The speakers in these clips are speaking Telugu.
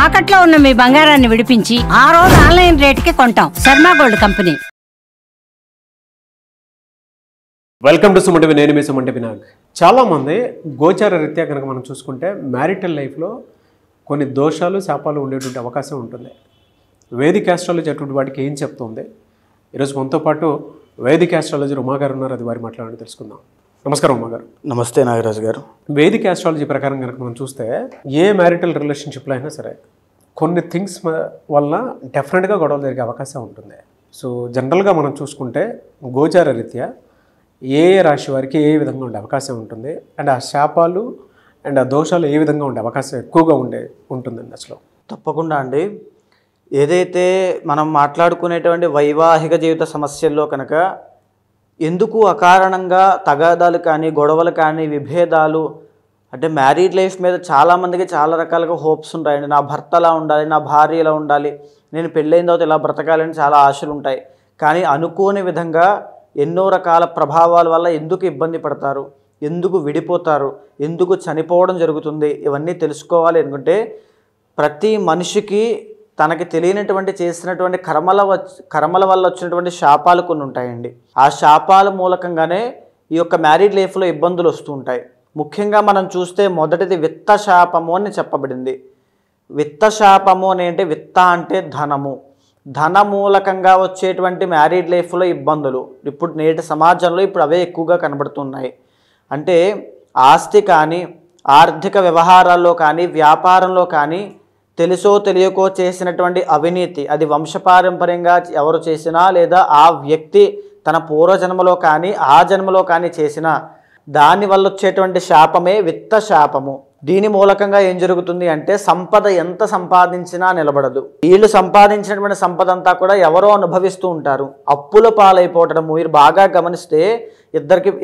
తాకట్లో ఉన్న మీ బంగారాన్ని విడిపించి ఆ రోజు ఆన్లైన్ రేటుకి కొంటాం. Sharma gold company. Welcome to సుమంటివి. నేను మీ సుమంటి వినాయక్. చాలామంది గోచార రీత్యా కనుక మనం చూసుకుంటే మ్యారిటల్ లైఫ్లో కొన్ని దోషాలు శాపాలు ఉండేటువంటి అవకాశం ఉంటుంది. వేదిక్ ఆస్ట్రాలజీ అటువంటి వాటికి ఏం చెప్తుంది? ఈరోజు మనతో పాటు వేదిక్ ఆస్ట్రాలజీ ఉమాగారు ఉన్నారు. అది వారి మాట్లాడి తెలుసుకుందాం. నమస్కారం ఉమాగారు. నమస్తే నాగరాజు గారు. వేదిక్ ఆస్ట్రాలజీ ప్రకారం కనుక మనం చూస్తే ఏ మ్యారిటల్ రిలేషన్షిప్లో అయినా సరే కొన్ని థింగ్స్ వల్ల డెఫినెట్గా గొడవలు జరిగే అవకాశం ఉంటుంది. సో జనరల్గా మనం చూసుకుంటే గోచార రీత్యా ఏ రాశి వారికి ఏ విధంగా ఉండే అవకాశం ఉంటుంది, అండ్ ఆ శాపాలు అండ్ ఆ దోషాలు ఏ విధంగా ఉండే అవకాశం ఎక్కువగా ఉంటుందండి అసలు? తప్పకుండా అండి. ఏదైతే మనం మాట్లాడుకునేటువంటి వైవాహిక జీవిత సమస్యల్లో కనుక ఎందుకు అకారణంగా తగాదాలు కానీ గొడవలు కానీ విభేదాలు అంటే మ్యారీడ్ లైఫ్ మీద చాలామందికి చాలా రకాలుగా హోప్స్ ఉంటాయండి. నా భర్త ఎలా ఉండాలి, నా భార్య ఎలా ఉండాలి, నేను పెళ్ళైన తర్వాత ఇలా బ్రతకాలని చాలా ఆశలు ఉంటాయి. కానీ అనుకోని విధంగా ఎన్నో రకాల ప్రభావాల వల్ల ఎందుకు ఇబ్బంది పడతారు, ఎందుకు విడిపోతారు, ఎందుకు చనిపోవడం జరుగుతుంది, ఇవన్నీ తెలుసుకోవాలి అనుకుంటే ప్రతి మనిషికి తనకి తెలియనటువంటి చేసినటువంటి కర్మల వల్ల వచ్చినటువంటి శాపాలు కొన్ని ఉంటాయండి. ఆ శాపాల మూలకంగానే ఈ యొక్క మ్యారీడ్ లైఫ్లో ఇబ్బందులు వస్తూ ఉంటాయి. ముఖ్యంగా మనం చూస్తే మొదటిది విత్త శాపము అని చెప్పబడింది. విత్త శాపము అని అంటే విత్త అంటే ధనము, ధన మూలకంగా వచ్చేటువంటి మ్యారీడ్ లైఫ్లో ఇబ్బందులు ఇప్పుడు నేటి సమాజంలో ఇప్పుడు అవే ఎక్కువగా కనబడుతున్నాయి. అంటే ఆస్తి కానీ ఆర్థిక వ్యవహారాల్లో కానీ వ్యాపారంలో కానీ తెలుసో తెలియకో చేసినటువంటి అవినీతి, అది వంశపారంపర్యంగా ఎవరు చేసినా లేదా ఆ వ్యక్తి తన పూర్వజన్మలో కానీ ఆ జన్మలో కానీ చేసినా దానివల్ల వచ్చేటువంటి శాపమే విత్త శాపము. దీని మూలకంగా ఏం జరుగుతుంది అంటే సంపద ఎంత సంపాదించినా నిలబడదు. వీళ్ళు సంపాదించినటువంటి సంపద అంతా కూడా ఎవరో అనుభవిస్తూ ఉంటారు. అప్పుల పాలైపోవడం మీరు బాగా గమనిస్తే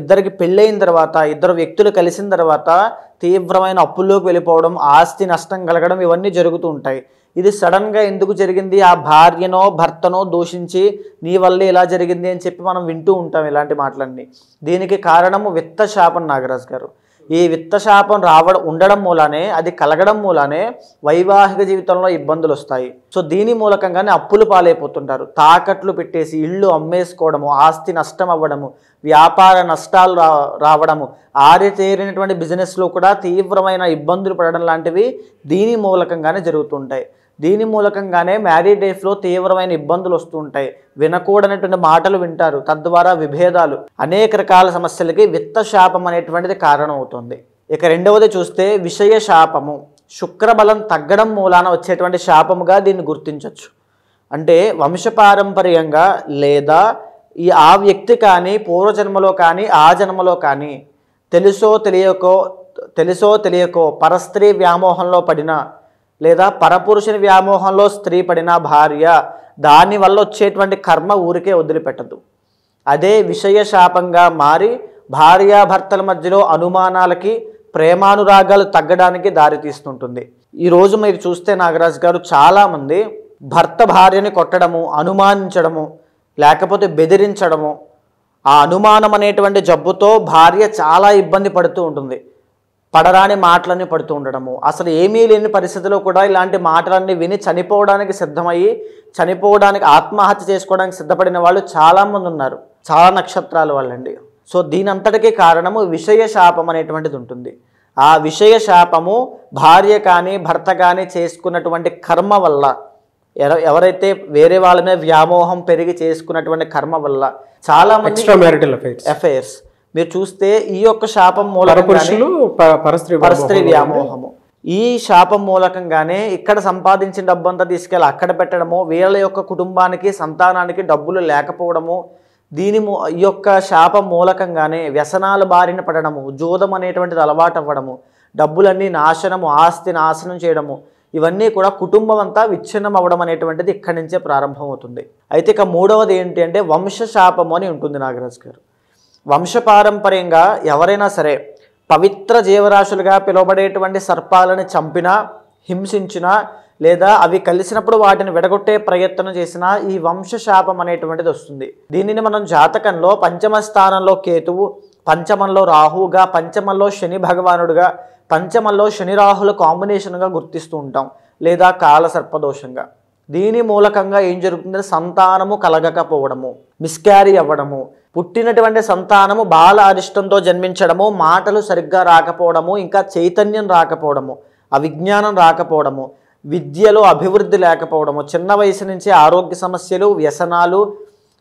ఇద్దరికి పెళ్ళైన తర్వాత ఇద్దరు వ్యక్తులు కలిసిన తర్వాత తీవ్రమైన అప్పుల్లోకి వెళ్ళిపోవడం, ఆస్తి నష్టం కలగడం ఇవన్నీ జరుగుతూ ఉంటాయి. ఇది సడన్గా ఎందుకు జరిగింది, ఆ భార్యనో భర్తనో దూషించి నీ వల్లే ఇలా జరిగింది అని చెప్పి మనం వింటూ ఉంటాం ఇలాంటి మాటలన్నీ. దీనికి కారణము విత్త శాపం నాగరాజు గారు. ఈ విత్త శాపం ఉండడం మూలానే, అది కలగడం మూలానే వైవాహిక జీవితంలో ఇబ్బందులు వస్తాయి. సో దీని మూలకంగానే అప్పులు పాలైపోతుంటారు. తాకట్లు పెట్టేసి ఇళ్ళు అమ్మేసుకోవడము, ఆస్తి నష్టం అవ్వడము, వ్యాపార నష్టాలు రావడము, ఆరితేరినటువంటి బిజినెస్లో కూడా తీవ్రమైన ఇబ్బందులు పడడం లాంటివి దీని మూలకంగానే జరుగుతుంటాయి. దీని మూలకంగానే మ్యారీడ్ లైఫ్లో తీవ్రమైన ఇబ్బందులు వస్తూ ఉంటాయి. వినకూడనటువంటి మాటలు వింటారు, తద్వారా విభేదాలు, అనేక రకాల సమస్యలకి విత్త శాపం అనేటువంటిది కారణం అవుతుంది. ఇక రెండవది చూస్తే విషయ శాపము. శుక్రబలం తగ్గడం మూలాన వచ్చేటువంటి శాపముగా దీన్ని గుర్తించవచ్చు. అంటే వంశపారంపర్యంగా లేదా ఆ వ్యక్తి కానీ పూర్వజన్మలో కానీ ఆ జన్మలో కానీ తెలుసో తెలియకో పరస్త్రీ వ్యామోహంలో పడిన లేదా పరపురుషుని వ్యామోహంలో స్త్రీ పడిన భార్య, దానివల్ల వచ్చేటువంటి కర్మ ఊరికే వదిలిపెట్టదు. అదే విషయ శాపంగా మారి భార్యాభర్తల మధ్యలో అనుమానాలకి ప్రేమానురాగాలు తగ్గడానికి దారితీస్తుంటుంది. ఈరోజు మీరు చూస్తే నాగరాజు గారు చాలామంది భర్త భార్యని కొట్టడము, అనుమానించడము, లేకపోతే బెదిరించడము, ఆ అనుమానం అనేటువంటి జబ్బుతో భార్య చాలా ఇబ్బంది పడుతూ ఉంటుంది. పడరాని మాటలన్నీ పడుతూ ఉండడము, అసలు ఏమీ లేని పరిస్థితిలో కూడా ఇలాంటి మాటలన్నీ విని చనిపోవడానికి ఆత్మహత్య చేసుకోవడానికి సిద్ధపడిన వాళ్ళు చాలామంది ఉన్నారు. చాలా నక్షత్రాల వాళ్ళండి. సో దీని అంతటికీ కారణము విషయ శాపం అనేటువంటిది ఉంటుంది. ఆ విషయ శాపము భార్య కానీ భర్త కానీ చేసుకున్నటువంటి కర్మ వల్ల, ఎవరైతే వేరే వాళ్ళ మీద వ్యామోహం పెరిగి చేసుకున్నటువంటి కర్మ వల్ల చాలా మంది అఫైర్స్ మీరు చూస్తే ఈ యొక్క శాపం పరస్త్రీ వ్యామోహము, ఈ శాపం మూలకంగానే ఇక్కడ సంపాదించిన డబ్బంతా తీసుకెళ్ళి అక్కడ పెట్టడము, వీళ్ళ యొక్క కుటుంబానికి సంతానానికి డబ్బులు లేకపోవడము, ఈ యొక్క శాపం మూలకంగానే వ్యసనాల బారిన పడడము, జూదం అనేటువంటిది అలవాటు అవ్వడము, డబ్బులన్నీ నాశనము, ఆస్తి నాశనం చేయడము, ఇవన్నీ కూడా కుటుంబం అంతా విచ్ఛిన్నం అవ్వడం అనేటువంటిది ఇక్కడి నుంచే ప్రారంభమవుతుంది. అయితే ఇక మూడవది ఏంటి అంటే వంశ శాపము అని ఉంటుంది నాగరాజు గారు. వంశపారంపర్యంగా ఎవరైనా సరే పవిత్ర జీవరాశులుగా పిలువబడేటువంటి సర్పాలను చంపినా, హింసించినా లేదా అవి కలిసినప్పుడు వాటిని విడగొట్టే ప్రయత్నం చేసినా ఈ వంశశాపం అనేటువంటిది వస్తుంది. దీనిని మనం జాతకంలో పంచమ స్థానంలో కేతువు, పంచమంలో రాహువుగా, పంచమంలో శని భగవానుడుగా, పంచమంలో శని రాహుల కాంబినేషన్గా గుర్తిస్తూ ఉంటాం. లేదా కాలసర్పదోషంగా. దీని మూలకంగా ఏం జరుగుతుందంటే సంతానము కలగకపోవడము, మిస్క్యారీ అవ్వడము, పుట్టినటువంటి సంతానము బాల అరిష్టంతో జన్మించడము, మాటలు సరిగ్గా రాకపోవడము, ఇంకా చైతన్యం రాకపోవడము, అవిజ్ఞానం రాకపోవడము, విద్యలో అభివృద్ధి లేకపోవడము, చిన్న వయసు నుంచి ఆరోగ్య సమస్యలు, వ్యసనాలు,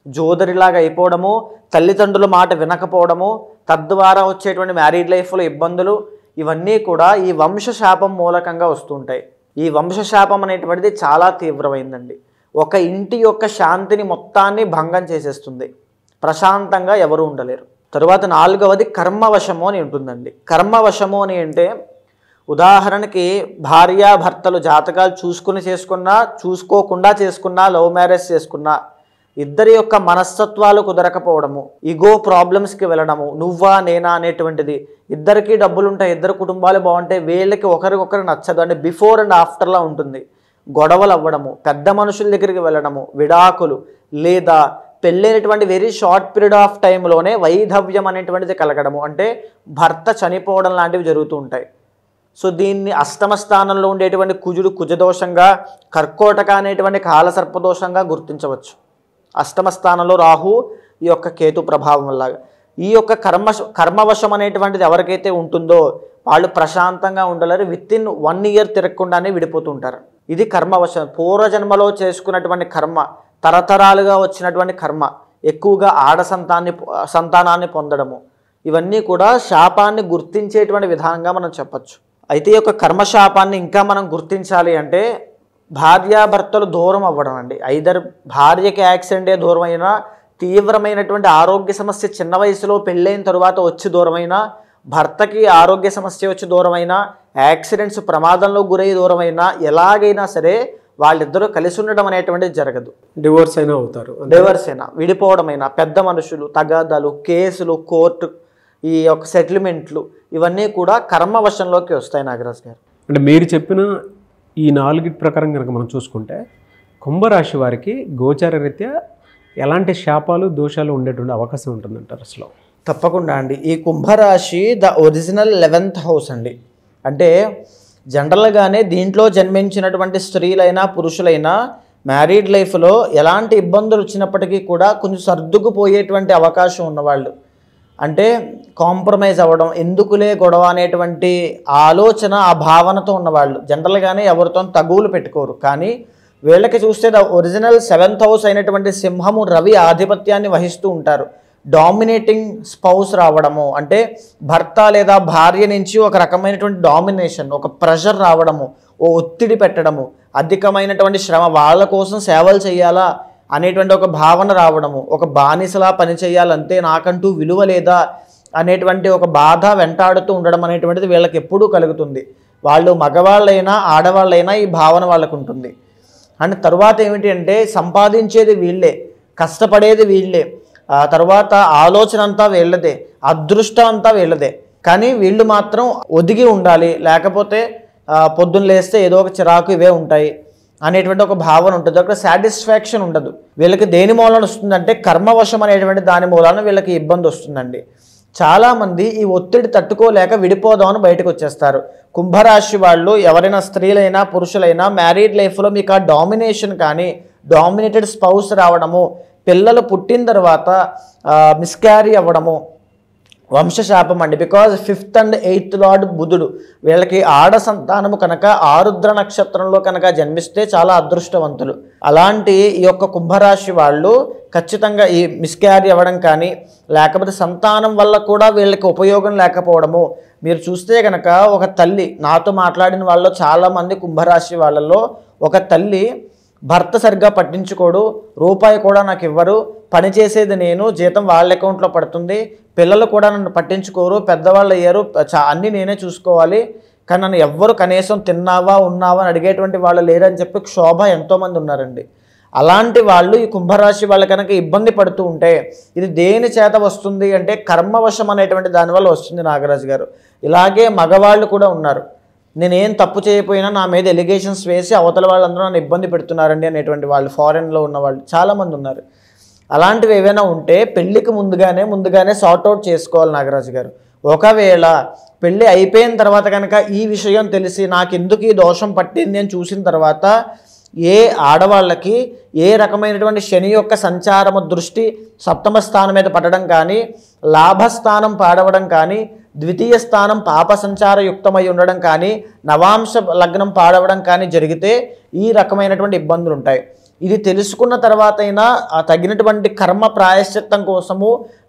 జోదరిలాగా అయిపోవడము, తల్లిదండ్రుల మాట వినకపోవడము, తద్వారా వచ్చేటువంటి మ్యారీడ్ లైఫ్లో ఇబ్బందులు, ఇవన్నీ కూడా ఈ వంశశాపం మూలకంగా వస్తుంటాయి. ఈ వంశశాపం అనేటువంటిది చాలా తీవ్రమైందండి. ఒక ఇంటి యొక్క శాంతిని మొత్తాన్ని భంగం చేసేస్తుంది. ప్రశాంతంగా ఎవరు ఉండలేరు. తరువాత 4వది కర్మవశము అని ఉంటుందండి. కర్మవశము అని అంటే ఉదాహరణకి భార్యాభర్తలు జాతకాలు చూసుకుని చేసుకున్నా, చూసుకోకుండా చేసుకున్నా, లవ్ మ్యారేజ్ చేసుకున్నా, ఇద్దరి యొక్క మనస్తత్వాలు కుదరకపోవడము, ఈగో ప్రాబ్లమ్స్కి వెళ్ళడము, నువ్వా నేనా అనేటువంటిది, ఇద్దరికి డబ్బులు ఉంటాయి, ఇద్దరు కుటుంబాలు బాగుంటాయి, వీళ్ళకి ఒకరికొకరు నచ్చదు అంటే బిఫోర్ అండ్ ఆఫ్టర్లా ఉంటుంది. గొడవలు అవ్వడము, పెద్ద మనుషుల దగ్గరికి వెళ్ళడము, విడాకులు, లేదా పెళ్ళైనటువంటి వెరీ షార్ట్ పీరియడ్ ఆఫ్ టైంలోనే వైధవ్యం అనేటువంటిది కలగడము, అంటే భర్త చనిపోవడం లాంటివి జరుగుతూ ఉంటాయి. సో దీన్ని అష్టమ స్థానంలో ఉండేటువంటి కుజుడు కుజదోషంగా, కర్కోటక అనేటువంటి కాలసర్పదోషంగా గుర్తించవచ్చు. అష్టమ స్థానంలో రాహు, ఈ యొక్క కేతు ప్రభావం వల్ల. ఈ యొక్క కర్మవశం అనేటువంటిది ఎవరికైతే ఉంటుందో వాళ్ళు ప్రశాంతంగా ఉండలేరు. Within 1 year తిరగకుండానే విడిపోతుంటారు. ఇది కర్మవశం. పూర్వజన్మలో చేసుకున్నటువంటి కర్మ, తరతరాలుగా వచ్చినటువంటి కర్మ, ఎక్కువగా ఆడ సంతానాన్ని పొందడము, ఇవన్నీ కూడా శాపాన్ని గుర్తించేటువంటి విధానంగా మనం చెప్పచ్చు. అయితే ఈ యొక్క కర్మశాపాన్ని ఇంకా మనం గుర్తించాలి అంటే భార్యాభర్తలు దూరం అవ్వడం అండి. ఐదర్ భార్యకి యాక్సిడెంటే దూరం అయినా, తీవ్రమైనటువంటి ఆరోగ్య సమస్య చిన్న వయసులో పెళ్ళైన తరువాత వచ్చి దూరమైనా, భర్తకి ఆరోగ్య సమస్య వచ్చి దూరమైనా, యాక్సిడెంట్స్ ప్రమాదంలో గురై దూరమైనా, ఎలాగైనా సరే వాళ్ళిద్దరూ కలిసి ఉండడం అనేటువంటిది జరగదు. డివోర్స్ అయినా అవుతారు. డివోర్స్ అయినా, విడిపోవడమైనా, పెద్ద మనుషులు, తగాదాలు, కేసులు, కోర్టు, ఈ యొక్క సెటిల్మెంట్లు, ఇవన్నీ కూడా కర్మవశంలోకి వస్తాయి నాగరాజ్ గారు. అంటే మీరు చెప్పిన ఈ 4 ప్రకారం కనుక మనం చూసుకుంటే కుంభరాశి వారికి గోచార రీత్యా ఎలాంటి శాపాలు దోషాలు ఉండేటువంటి అవకాశం ఉంటుందంటారు అసలు? తప్పకుండా అండి. ఈ కుంభరాశి ద ఒరిజినల్ 11th హౌస్ అండి. అంటే జనరల్గానే దీంట్లో జన్మించినటువంటి స్త్రీలైనా పురుషులైనా మ్యారీడ్ లైఫ్లో ఎలాంటి ఇబ్బందులు వచ్చినప్పటికీ కూడా కొంచెం సర్దుకుపోయేటువంటి అవకాశం ఉన్నవాళ్ళు, అంటే కాంప్రమైజ్ అవ్వడం, ఎందుకులే గొడవ అనేటువంటి ఆలోచన, ఆ భావనతో ఉన్నవాళ్ళు జనరల్గానే ఎవరితో తగువులు పెట్టుకోరు. కానీ వీళ్ళకి చూస్తే ద ఒరిజినల్ 7th హౌస్ అయినటువంటి సింహము రవి ఆధిపత్యాన్ని వహిస్తూ ఉంటారు. డామినేటింగ్ స్పౌస్ రావడము, అంటే భర్త లేదా భార్య నుంచి ఒక రకమైనటువంటి డామినేషన్, ఒక ప్రెషర్ రావడము, ఓ ఒత్తిడి పెట్టడము, అధికమైనటువంటి శ్రమ, వాళ్ళ కోసం సేవలు చేయాలా అనేటువంటి ఒక భావన రావడము, ఒక బానిసలా పని చేయాలంటే నాకంటూ విలువ లేదా అనేటువంటి ఒక బాధ వెంటాడుతూ ఉండడం అనేటువంటిది వీళ్ళకి ఎప్పుడూ కలుగుతుంది. వాళ్ళు మగవాళ్ళైనా ఆడవాళ్ళైనా ఈ భావన వాళ్ళకు ఉంటుంది. అండ్ తర్వాత ఏమిటి అంటే సంపాదించేది వీళ్ళే, కష్టపడేది వీళ్ళే, తర్వాత ఆలోచన అంతా వీళ్ళదే, అదృష్టం అంతా వీళ్ళదే. కానీ వీళ్ళు మాత్రం ఒదిగి ఉండాలి, లేకపోతే పొద్దున్న లేస్తే ఏదో ఒక చిరాకు ఇవే ఉంటాయి అనేటువంటి ఒక భావన ఉంటుంది. అక్కడ సాటిస్ఫాక్షన్ ఉండదు. వీళ్ళకి దేని మూలన వస్తుందంటే కర్మవశం అనేటువంటి దాని మూలాన వీళ్ళకి ఇబ్బంది వస్తుందండి. చాలామంది ఈ ఒత్తిడి తట్టుకోలేక విడిపోదామని బయటకు వచ్చేస్తారు. కుంభరాశి వాళ్ళు ఎవరైనా స్త్రీలైనా పురుషులైనా మ్యారీడ్ లైఫ్లో మీకు ఆ డామినేషన్ కానీ, డామినేటెడ్ స్పౌస్ రావడము, పిల్లలు పుట్టిన తర్వాత మిస్క్యారీ అవ్వడము వంశశాపం అండి. Because 5th and 8th lord బుధుడు, వీళ్ళకి ఆడ సంతానము కనుక ఆరుద్ర నక్షత్రంలో కనుక జన్మిస్తే చాలా అదృష్టవంతులు. అలాంటి ఈ యొక్క కుంభరాశి వాళ్ళు ఖచ్చితంగా ఈ మిస్క్యారీ అవ్వడం కానీ, లేకపోతే సంతానం వల్ల కూడా వీళ్ళకి ఉపయోగం లేకపోవడము. మీరు చూస్తే కనుక ఒక తల్లి, నాతో మాట్లాడిన వాళ్ళు చాలామంది కుంభరాశి వాళ్ళల్లో ఒక తల్లి భర్త సరిగ్గా పట్టించుకోడు, రూపాయి కూడా నాకు ఇవ్వరు, పని చేసేది నేను, జీతం వాళ్ళ అకౌంట్లో పడుతుంది, పిల్లలు కూడా నన్ను పట్టించుకోరు, పెద్దవాళ్ళు అయ్యారు, అన్నీ నేనే చూసుకోవాలి, కానీ నన్ను ఎవ్వరు కనీసం తిన్నావా ఉన్నావా అని అడిగేటువంటి వాళ్ళు లేరని చెప్పి క్షోభ ఎంతోమంది ఉన్నారండి. అలాంటి వాళ్ళు ఈ కుంభరాశి వాళ్ళు కనుక ఇబ్బంది పడుతూ ఉంటే ఇది దేని చేత వస్తుంది అంటే కర్మవశం అనేటువంటి దానివల్ల వస్తుంది నాగరాజు గారు. ఇలాగే మగవాళ్ళు కూడా ఉన్నారు. నేనేం తప్పు చేయకపోయినా నా మీద ఎలిగేషన్స్ వేసి అవతల వాళ్ళందరూ నన్ను ఇబ్బంది పెడుతున్నారండి అనేటువంటి వాళ్ళు, ఫారెన్లో ఉన్న వాళ్ళు చాలామంది ఉన్నారు. అలాంటివి ఏవైనా ఉంటే పెళ్ళికి ముందుగానే సార్ట్అవుట్ చేసుకోవాలి నాగరాజు గారు. ఒకవేళ పెళ్ళి అయిపోయిన తర్వాత కనుక ఈ విషయం తెలిసి నాకు ఎందుకు ఈ దోషం పట్టింది అని చూసిన తర్వాత ఏ ఆడవాళ్ళకి ఏ రకమైనటువంటి శని యొక్క సంచారము దృష్టి సప్తమ స్థానం మీద పడడం కానీ, లాభస్థానం పాడవడం కానీ, ద్వితీయ స్థానం పాప సంచార యుక్తమై ఉండడం కానీ, నవాంశ లగ్నం పాడవడం కానీ జరిగితే ఈ రకమైనటువంటి ఇబ్బందులు ఉంటాయి. ఇది తెలుసుకున్న తర్వాత అయినా ఆ తగినటువంటి కర్మ ప్రాయశ్చిత్తం కోసము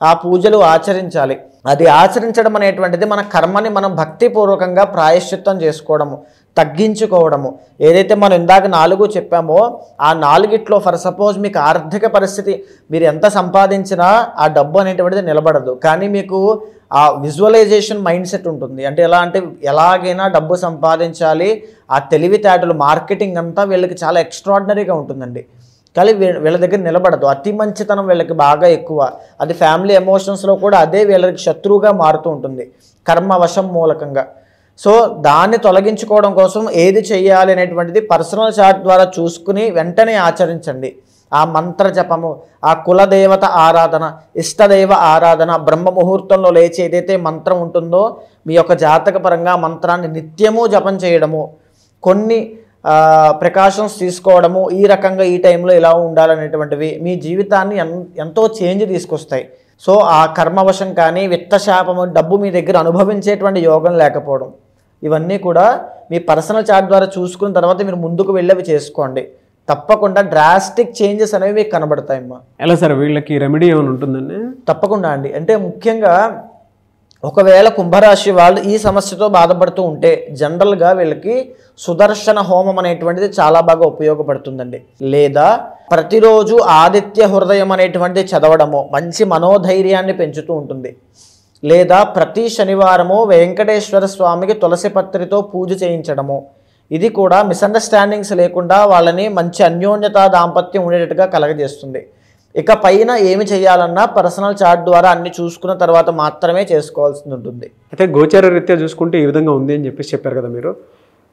ఆ పూజలు ఆచరించాలి. అది ఆచరించడం అనేటువంటిది మన కర్మని మనం భక్తిపూర్వకంగా ప్రాయశ్చిత్తం చేసుకోవడము, తగ్గించుకోవడము. ఏదైతే మనం ఇందాక 4 చెప్పామో ఆ 4గిట్లో ఫర్ సపోజ్ మీకు ఆర్థిక పరిస్థితి మీరు ఎంత సంపాదించినా ఆ డబ్బు అనేటువంటిది నిలబడదు. కానీ మీకు ఆ విజువలైజేషన్ మైండ్ సెట్ ఉంటుంది. అంటే ఎలా అంటే ఎలాగైనా డబ్బు సంపాదించాలి, ఆ తెలివితేటలు మార్కెటింగ్ అంతా వీళ్ళకి చాలా ఎక్స్ట్రాడినరీగా ఉంటుందండి. కానీ వీళ్ళ దగ్గర నిలబడదు. అతి మంచితనం వీళ్ళకి బాగా ఎక్కువ. అది ఫ్యామిలీ ఎమోషన్స్లో కూడా అదే వీళ్ళకి శత్రువుగా మారుతూ ఉంటుంది కర్మవశం మూలకంగా. సో దాన్ని తొలగించుకోవడం కోసం ఏది చేయాలి అనేటువంటిది పర్సనల్ చార్ట్ ద్వారా చూసుకుని వెంటనే ఆచరించండి. ఆ మంత్ర జపము, ఆ కులదేవత ఆరాధన, ఇష్టదైవ ఆరాధన, బ్రహ్మ ముహూర్తంలో లేచి ఏదైతే మంత్రం ఉంటుందో మీ యొక్క జాతక పరంగా మంత్రాన్ని నిత్యము జపం చేయడము, కొన్ని ప్రికాషన్స్ తీసుకోవడము, ఈ రకంగా ఈ టైంలో ఇలా ఉండాలనేటువంటివి మీ జీవితాన్ని ఎంతో చేంజ్ తీసుకొస్తాయి. సో ఆ కర్మవశం కానీ, విత్తశాపము, డబ్బు మీ దగ్గర అనుభవించేటువంటి యోగం లేకపోవడం, ఇవన్నీ కూడా మీ పర్సనల్ చార్ట్ ద్వారా చూసుకున్న తర్వాత మీరు ముందుకు వెళ్ళేవి చేసుకోండి. తప్పకుండా డ్రాస్టిక్ చేంజెస్ అనేవి మీకు కనబడతాయమ్మా. ఎలా సార్ వీళ్ళకి రెమెడీ ఏమైనా ఉంటుందండి? తప్పకుండా అండి. అంటే ముఖ్యంగా ఒకవేళ కుంభరాశి వాళ్ళు ఈ సమస్యతో బాధపడుతూ ఉంటే జనరల్గా వీళ్ళకి సుదర్శన హోమం అనేటువంటిది చాలా బాగా ఉపయోగపడుతుందండి. లేదా ప్రతిరోజు ఆదిత్య హృదయం అనేటువంటిది చదవడము మంచి మనోధైర్యాన్ని పెంచుతూ ఉంటుంది. లేదా ప్రతి శనివారము వెంకటేశ్వర స్వామికి తులసి పత్రితో పూజ చేయించడము, ఇది కూడా మిస్అండర్స్టాండింగ్స్ లేకుండా వాళ్ళని మంచి అన్యోన్యత దాంపత్యం ఉండేటట్టుగా కలగజేస్తుంది. ఇక పైన ఏమి చేయాలన్నా పర్సనల్ చార్ట్ ద్వారా అన్ని చూసుకున్న తర్వాత మాత్రమే చేసుకోవాల్సి ఉంటుంది. అయితే గోచార రీత్యా చూసుకుంటే ఈ విధంగా ఉంది అని చెప్పారు కదా మీరు.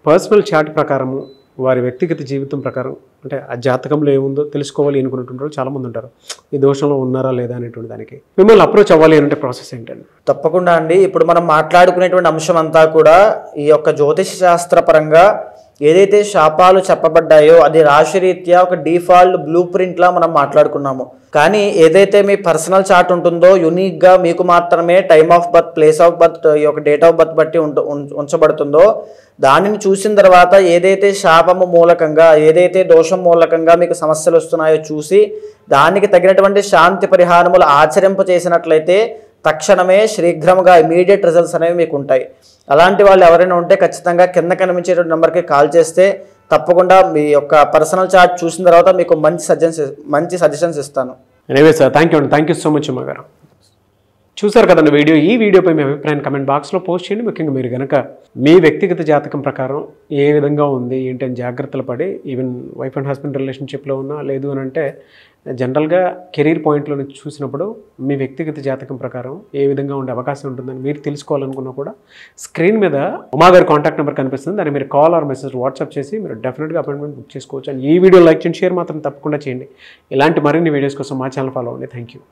పర్సనల్ చార్ట్ ప్రకారము వారి వ్యక్తిగత జీవితం ప్రకారం అంటే ఆ జాతకంలో ఏముందో తెలుసుకోవాలి అనుకున్నట్టుంటారు చాలామంది ఉంటారు. ఈ దోషంలో ఉన్నారా లేదా అనేటువంటి దానికి మిమ్మల్ని అప్రోచ్ అవ్వాలి అంటే ప్రాసెస్ ఏంటండి? తప్పకుండా అండి. ఇప్పుడు మనం మాట్లాడుకునేటువంటి అంశం అంతా కూడా ఈ యొక్క జ్యోతిష శాస్త్ర పరంగా ఏదైతే శాపాలు చెప్పబడ్డాయో అది రాశిరీత్యా ఒక డిఫాల్ట్ బ్లూ ప్రింట్లా మనం మాట్లాడుకున్నాము. కానీ ఏదైతే మీ పర్సనల్ చార్ట్ ఉంటుందో యూనిక్గా మీకు మాత్రమే time of birth, place of birth, ఈ యొక్క డేట్ ఆఫ్ బర్త్ బట్టి ఉంచబడుతుందో దానిని చూసిన తర్వాత ఏదైతే శాపము మూలకంగా, ఏదైతే దోషం మూలకంగా మీకు సమస్యలు వస్తున్నాయో చూసి దానికి తగినటువంటి శాంతి పరిహారములు ఆచరింప చేసినట్లయితే తక్షణమే శీఘ్రముగా ఇమీడియట్ రిజల్ట్స్ అనేవి మీకు ఉంటాయి. అలాంటి వాళ్ళు ఎవరైనా ఉంటే ఖచ్చితంగా కింద కనిపించేటువంటి నెంబర్కి కాల్ చేస్తే తప్పకుండా మీ యొక్క పర్సనల్ చార్ట్ చూసిన తర్వాత మీకు మంచి సజెషన్స్ ఇస్తాను. Anyway sir, thank you so much Uma గారు. చూసారు కదండి వీడియో. ఈ వీడియోపై మీ అభిప్రాయాన్ని కమెంట్ బాక్స్లో పోస్ట్ చేయండి. ముఖ్యంగా మీరు కనుక మీ వ్యక్తిగత జాతకం ప్రకారం ఏ విధంగా ఉంది ఏంటి అని జాగ్రత్తలు పడి ఈవెన్ వైఫ్ అండ్ హస్బెండ్ రిలేషన్షిప్లో ఉన్నా లేదు అని అంటే జనరల్గా కెరీర్ పాయింట్లో నుంచి చూసినప్పుడు మీ వ్యక్తిగత జాతకం ప్రకారం ఏ విధంగా ఉండే అవకాశం ఉంటుందని మీరు తెలుసుకోవాలనుకున్నా కూడా స్క్రీన్ మీద ఉమా గారి కాంటాక్ట్ నెంబర్ కనిపిస్తుంది. దాన్ని మీరు కాల్ ఆర్ మెసేజ్ వాట్సాప్ చేసి మీరు డెఫినెట్గా అపాయింట్మెంట్ బుక్ చేసుకోవచ్చు. అండ్ ఈ వీడియో లైక్ చేయండి, షేర్ మాత్రం తప్పకుండా చేయండి. ఇలాంటి మరిన్ని వీడియోస్ కోసం మా ఛానల్ ఫాలో అవ్వండి. Thank you.